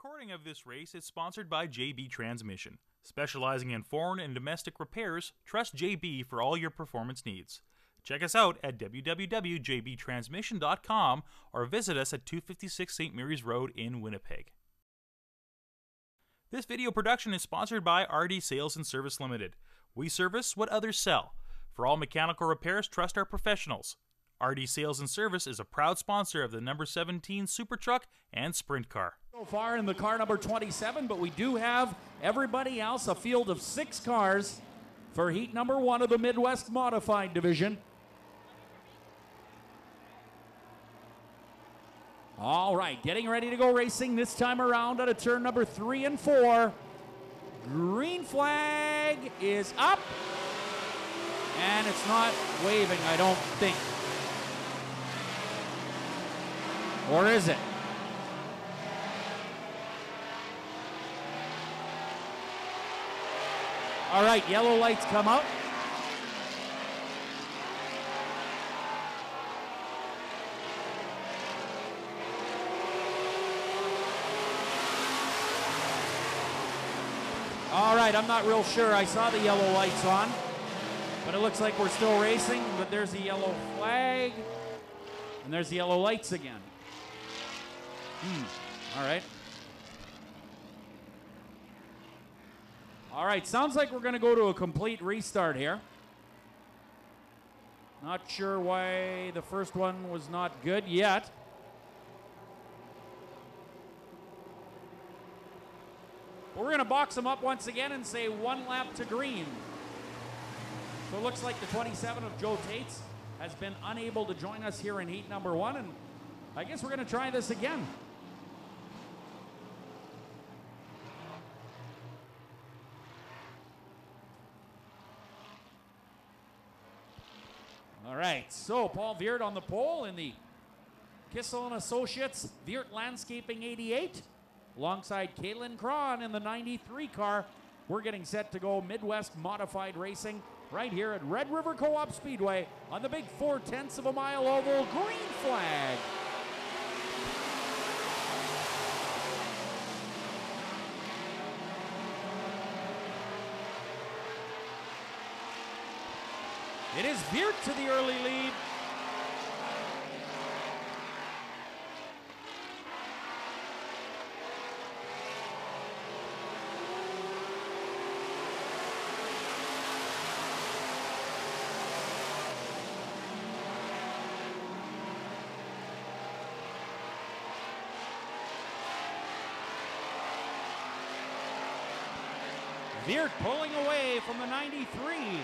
recording of this race is sponsored by JB Transmission. Specializing in foreign and domestic repairs, trust JB for all your performance needs. Check us out at www.jbtransmission.com or visit us at 256 St. Mary's Road in Winnipeg. This video production is sponsored by RD Sales and Service Limited. We service what others sell. For all mechanical repairs, trust our professionals. RD Sales and Service is a proud sponsor of the number 17 Super Truck and Sprint Car. So far in the car number 27, but we do have everybody else, a field of 6 cars for heat number 1 of the Midwest Modified Division. All right, getting ready to go racing this time around out of turn number 3 and 4. Green flag is up, and it's not waving, I don't think. Or is it? All right, yellow lights come out. All right, I'm not real sure. I saw the yellow lights on, but it looks like we're still racing, but there's the yellow flag, and there's the yellow lights again. All right. All right, sounds like we're going to go to a complete restart here. Not sure why the first one was not good yet. But we're going to box them up once again and say 1 lap to green. So it looks like the 27 of Joe Tates has been unable to join us here in heat number 1, and I guess we're going to try this again. All right, so Paul Veert on the pole in the Kissel and Associates Veert Landscaping 88, alongside Kaylin Cron in the 93 car. We're getting set to go Midwest Modified Racing right here at Red River Co-op Speedway on the big 4/10 of a mile oval. Green flag. It is Veert to the early lead. Veert pulling away from the 93.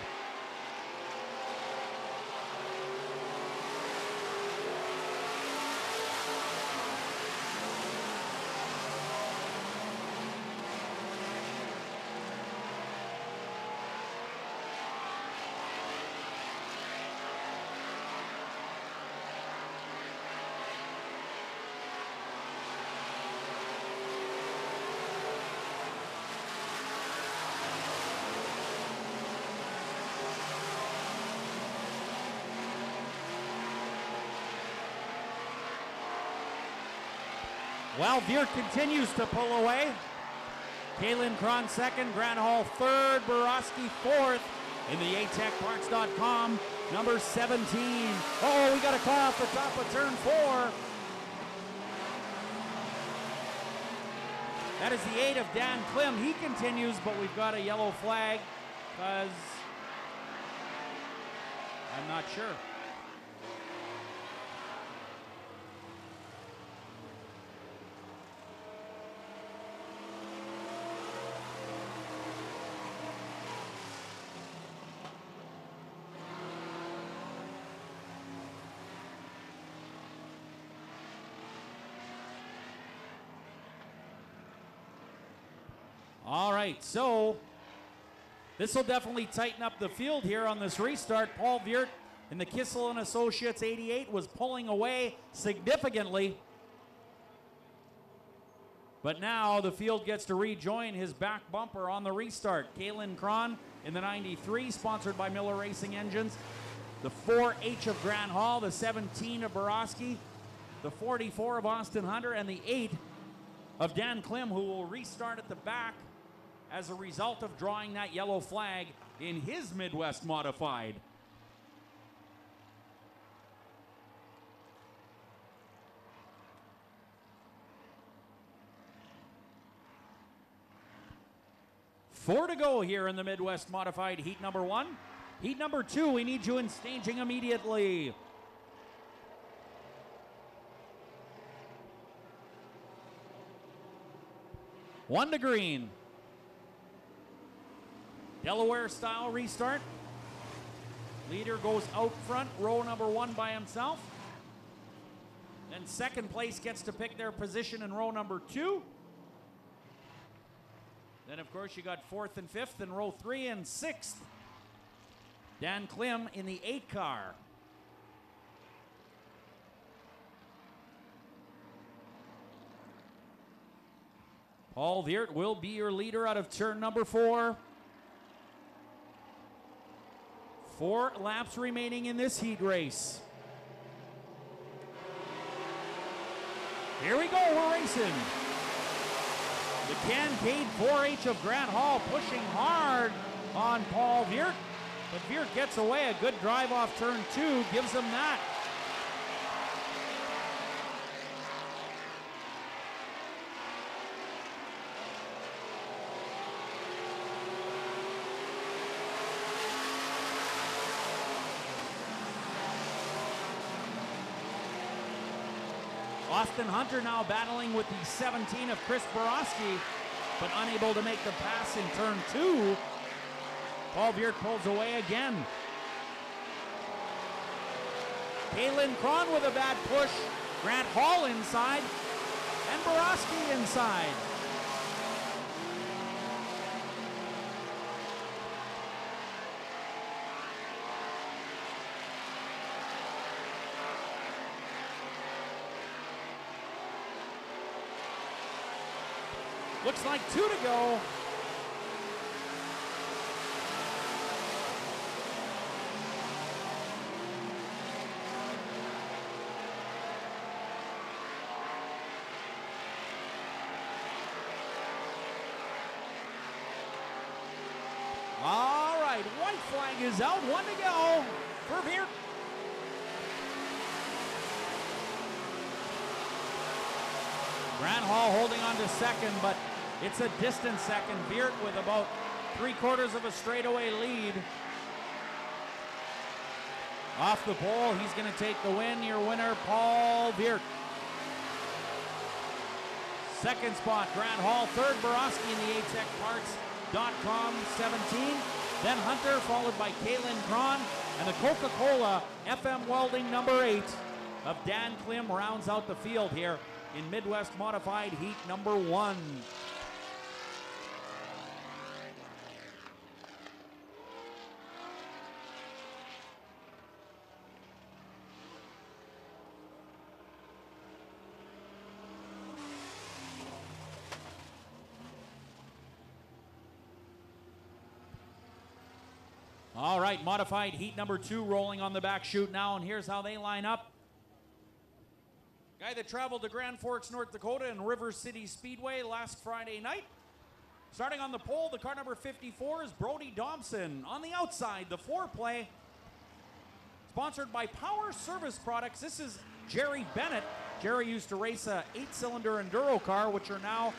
Well, Veert continues to pull away. Kaylin Cron second, Grant Hall third, Borowski fourth in the atechparts.com, number 17. Oh, we got a call off the top of turn 4. That is the 8 of Dan Klim. He continues, but we've got a yellow flag because I'm not sure. All right, so this will definitely tighten up the field here on this restart. Paul Veert in the Kissel and Associates 88 was pulling away significantly. But now the field gets to rejoin his back bumper on the restart. Kaylin Cron in the 93, sponsored by Miller Racing Engines. The 4H of Grant Hall, the 17 of Borowski, the 44 of Austin Hunter, and the 8 of Dan Klim, who will restart at the back as a result of drawing that yellow flag in his Midwest Modified. Four to go here in the Midwest Modified heat number 1. Heat number 2, we need you in staging immediately. One to green. Delaware style restart. Leader goes out front, row number 1 by himself. Then second place gets to pick their position in row number 2. Then, of course, you got 4th and 5th in row 3 and 6th. Dan Klim in the 8 car. Paul Viert will be your leader out of turn number 4. 4 laps remaining in this heat race. Here we go, we're racing. The Cancade 4H of Grant Hall pushing hard on Paul Viert, but Viert gets away. A good drive off turn 2 gives him that. Austin Hunter now battling with the 17 of Chris Borowski, but unable to make the pass in turn 2. Paul Viert pulls away again. Kalen Cron with a bad push. Grant Hall inside, and Borowski inside. Looks like 2 to go. All right, white flag is out. 1 to go for Viert. Grant Hall holding on to second, but it's a distant second. Viert with about 3/4 of a straightaway lead. Off the pole, he's going to take the win. Your winner, Paul Viert. Second spot, Grant Hall. Third, Borowski in the ATechParts.com 17. Then Hunter, followed by Kalen Cron. And the Coca-Cola FM Welding number 8 of Dan Klim rounds out the field here in Midwest Modified heat number 1. All right, Modified heat number 2 rolling on the back chute now, and here's how they line up. Guy that traveled to Grand Forks, North Dakota and River City Speedway last Friday night. Starting on the pole, the car number 54 is Brody Dobson. On the outside, the 4-play, sponsored by Power Service Products. This is Jerry Bennett. Jerry used to race a 8-cylinder enduro car, which are now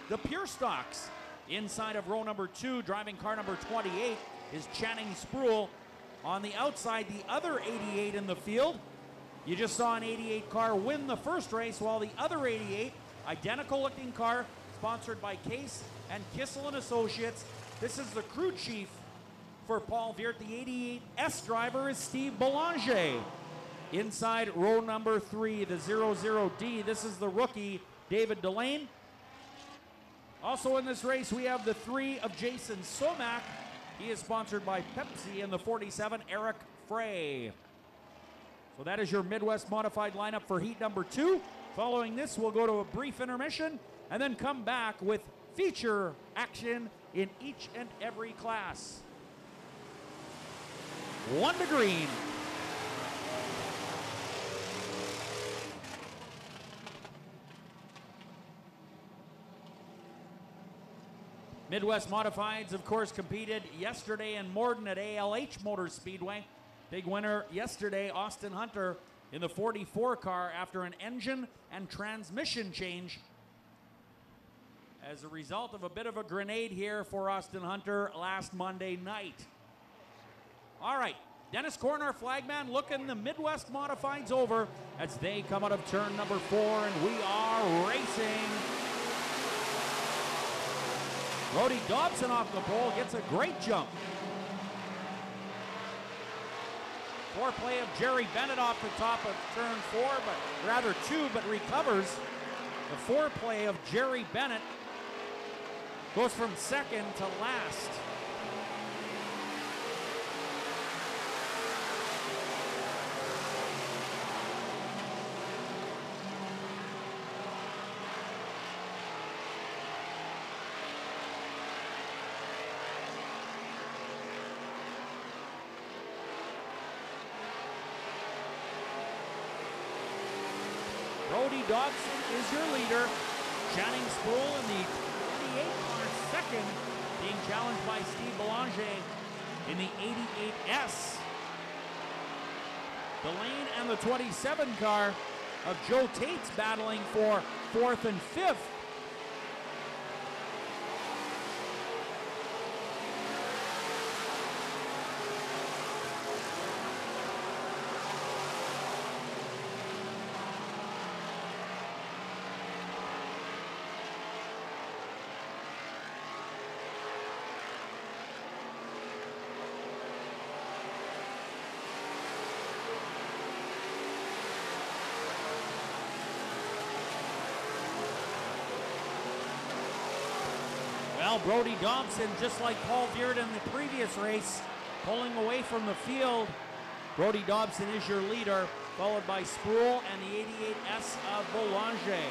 the Pure Stocks. Inside of row number 2, driving car number 28, is Channing Sproul. On the outside, the other 88 in the field. You just saw an 88 car win the first race, while the other 88, identical looking car, sponsored by Case and Kissel and Associates. This is the crew chief for Paul Viert. The 88S driver is Steve Belanger. Inside row number 3, the 00D, this is the rookie, David Delane. Also in this race, we have the 3 of Jason Somack. He is sponsored by Pepsi, and the 47, Eric Frey. So that is your Midwest Modified lineup for heat number 2. Following this, we'll go to a brief intermission and then come back with feature action in each and every class. 1 to green. Midwest Modifieds, of course, competed yesterday in Morden at ALH Motor Speedway. Big winner yesterday, Austin Hunter, in the 44 car after an engine and transmission change as a result of a bit of a grenade here for Austin Hunter last Monday night. All right, Dennis Corner, flagman, looking the Midwest Modifieds over as they come out of turn number 4, and we are racing. Brody Dobson off the pole gets a great jump. Foreplay of Jerry Bennett off the top of turn 4, but rather 2, but recovers. The foreplay of Jerry Bennett goes from second to last. Brody Dobson is your leader. Channing Sproul in the 28 car second, being challenged by Steve Belanger in the 88S. Delane and the 27 car of Joe Tate's battling for 4th and 5th. Well, Brody Dobson, just like Paul Beard in the previous race, pulling away from the field. Brody Dobson is your leader, followed by Sproul and the 88S of Belanger.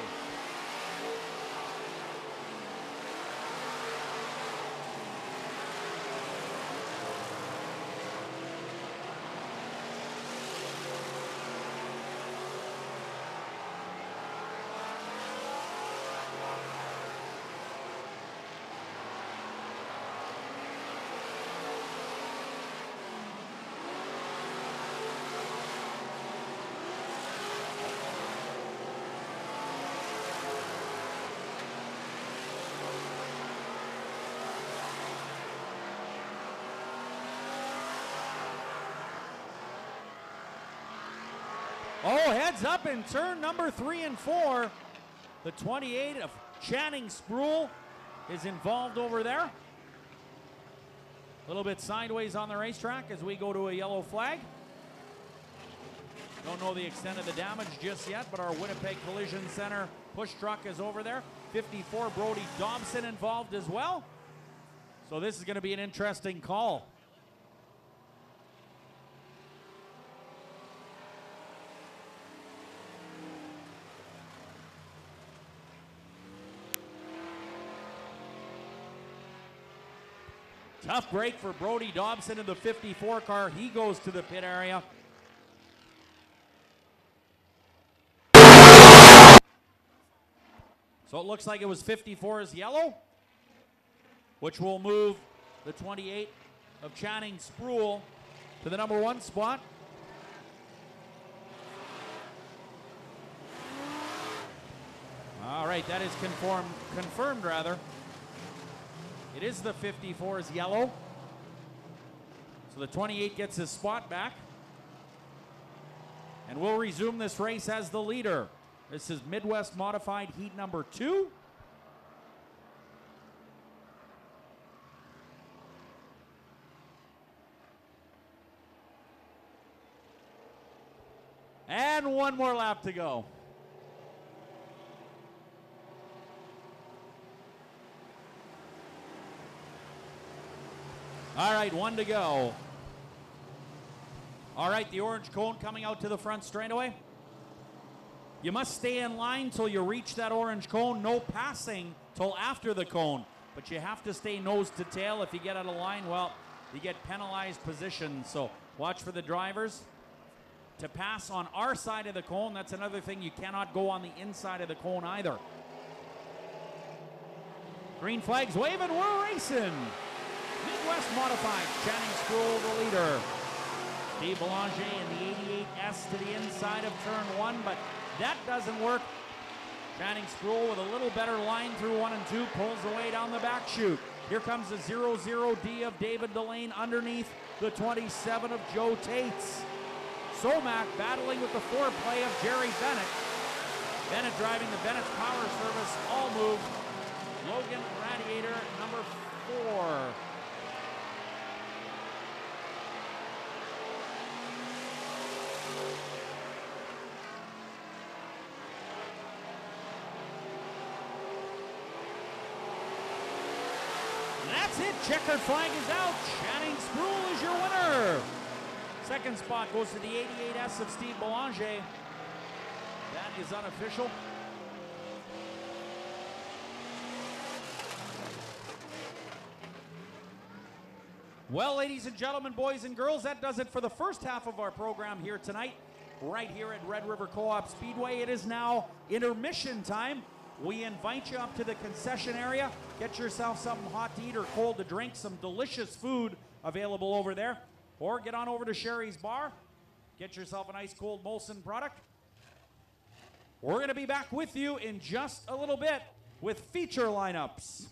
Oh, heads up in turn number 3 and 4. The 28 of Channing Sproul is involved over there. A little bit sideways on the racetrack as we go to a yellow flag. Don't know the extent of the damage just yet, but our Winnipeg Collision Center push truck is over there. 54 Brody Dobson involved as well. So this is going to be an interesting call. Tough break for Brody Dobson in the 54 car. He goes to the pit area. So it looks like it was 54 as yellow, which will move the 28 of Channing Sproul to the number 1 spot. All right, that is confirmed rather. It is the 54 is yellow. So the 28 gets his spot back. And we'll resume this race as the leader. This is Midwest Modified Heat number 2. And one more lap to go. All right, 1 to go. All right, the orange cone coming out to the front straightaway. You must stay in line till you reach that orange cone. No passing till after the cone. But you have to stay nose to tail. If you get out of line, well, you get penalized position. So watch for the drivers to pass on our side of the cone. That's another thing. You cannot go on the inside of the cone either. Green flags waving, we're racing. Midwest Modified, Channing Sproul the leader. Steve Belanger in the 88S to the inside of turn 1, but that doesn't work. Channing Sproul with a little better line through 1 and 2, pulls away down the back chute. Here comes the 00D of David Delane underneath the 27 of Joe Tates. Somac battling with the foreplay of Jerry Bennett. Bennett driving the Bennett's Power Service all move. Logan Radiator, number 4. That's it. Checkered flag is out. Channing Sproul is your winner. Second spot goes to the 88S of Steve Belanger. That is unofficial. Well, ladies and gentlemen, boys and girls, that does it for the first half of our program here tonight, right here at Red River Co-op Speedway. It is now intermission time. We invite you up to the concession area. Get yourself something hot to eat or cold to drink, some delicious food available over there. Or get on over to Sherry's Bar. Get yourself an ice cold Molson product. We're going to be back with you in just a little bit with feature lineups.